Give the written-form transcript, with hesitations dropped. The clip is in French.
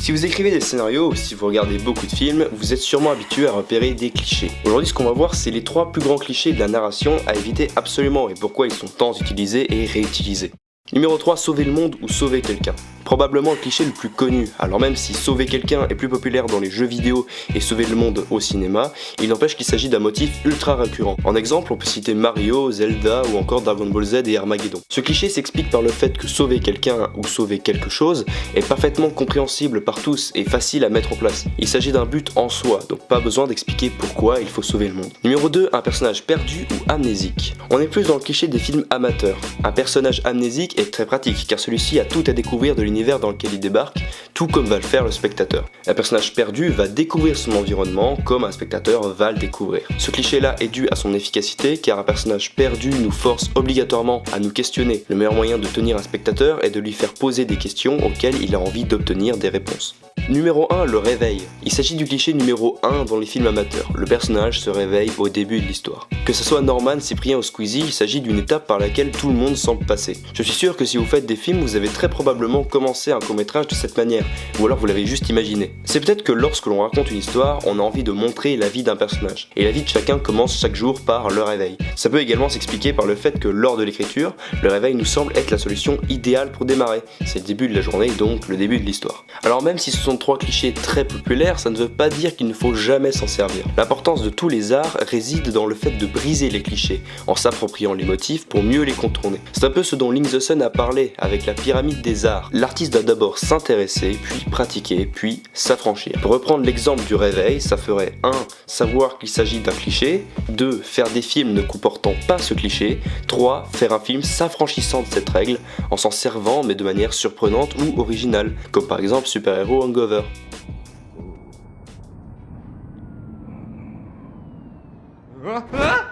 Si vous écrivez des scénarios ou si vous regardez beaucoup de films, vous êtes sûrement habitué à repérer des clichés. Aujourd'hui, ce qu'on va voir, c'est les 3 plus grands clichés de la narration à éviter absolument et pourquoi ils sont tant utilisés et réutilisés. Numéro 3, sauver le monde ou sauver quelqu'un. Probablement le cliché le plus connu, alors même si sauver quelqu'un est plus populaire dans les jeux vidéo et sauver le monde au cinéma, il n'empêche qu'il s'agit d'un motif ultra récurrent. En exemple, on peut citer Mario, Zelda ou encore Dragon Ball Z et Armageddon. Ce cliché s'explique par le fait que sauver quelqu'un ou sauver quelque chose est parfaitement compréhensible par tous et facile à mettre en place. Il s'agit d'un but en soi, donc pas besoin d'expliquer pourquoi il faut sauver le monde. Numéro 2, un personnage perdu ou amnésique. On est plus dans le cliché des films amateurs. Un personnage amnésique est très pratique car celui-ci a tout à découvrir de l'univers dans lequel il débarque, tout comme va le faire le spectateur. Un personnage perdu va découvrir son environnement comme un spectateur va le découvrir. Ce cliché-là est dû à son efficacité car un personnage perdu nous force obligatoirement à nous questionner. Le meilleur moyen de tenir un spectateur est de lui faire poser des questions auxquelles il a envie d'obtenir des réponses. Numéro 1, le réveil. Il s'agit du cliché numéro 1 dans les films amateurs. Le personnage se réveille au début de l'histoire. Que ce soit Norman, Cyprien ou Squeezie, il s'agit d'une étape par laquelle tout le monde semble passer. Je suis sûr que si vous faites des films, vous avez très probablement commencé un court-métrage de cette manière, ou alors vous l'avez juste imaginé. C'est peut-être que lorsque l'on raconte une histoire, on a envie de montrer la vie d'un personnage. Et la vie de chacun commence chaque jour par le réveil. Ça peut également s'expliquer par le fait que lors de l'écriture, le réveil nous semble être la solution idéale pour démarrer. C'est le début de la journée, donc le début de l'histoire. Alors même si ce sont 3 clichés très populaires, ça ne veut pas dire qu'il ne faut jamais s'en servir. L'importance de tous les arts réside dans le fait de briser les clichés, en s'appropriant les motifs pour mieux les contourner. C'est un peu ce dont Link the Sun a parlé avec la pyramide des arts. L'artiste doit d'abord s'intéresser, puis pratiquer, puis s'affranchir. Pour reprendre l'exemple du réveil, ça ferait 1. Savoir qu'il s'agit d'un cliché, 2. Faire des films ne comportant pas ce cliché, 3. Faire un film s'affranchissant de cette règle, en s'en servant mais de manière surprenante ou originale, comme par exemple Super Hero Hangover. Ah